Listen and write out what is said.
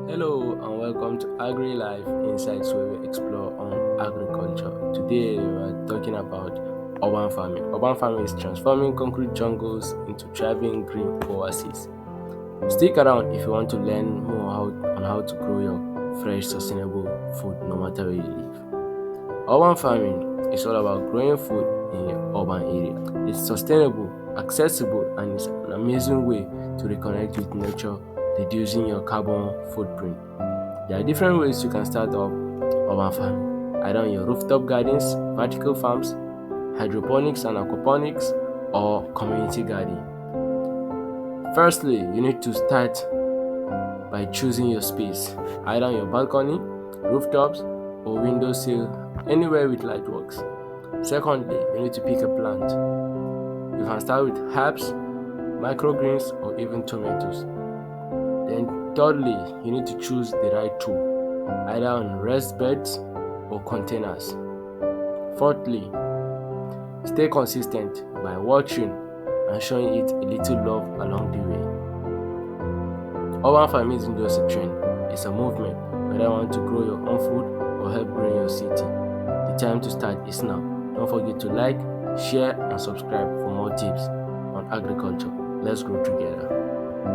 Hello and welcome to Agri Life Insights where we explore on agriculture. Today we are talking about urban farming. Urban farming is transforming concrete jungles into thriving green oases. Stick around if you want to learn more on how to grow your fresh, sustainable food no matter where you live. Urban farming is all about growing food in your urban area. It's sustainable, accessible, and it's an amazing way to reconnect with nature, reducing your carbon footprint. There are different ways you can start up urban farming, either on your rooftop gardens, vertical farms, hydroponics and aquaponics, or community gardening. Firstly, you need to start by choosing your space, either on your balcony, rooftops, or windowsill, anywhere with light works. Secondly, you need to pick a plant. You can start with herbs, microgreens, or even tomatoes. Then, thirdly, you need to choose the right tool, either on raised beds or containers. Fourthly, stay consistent by watching and showing it a little love along the way. Urban farming isn't just a trend, it's a movement. Whether you want to grow your own food or help grow your city, the time to start is now. Don't forget to like, share, and subscribe for more tips on agriculture. Let's grow together.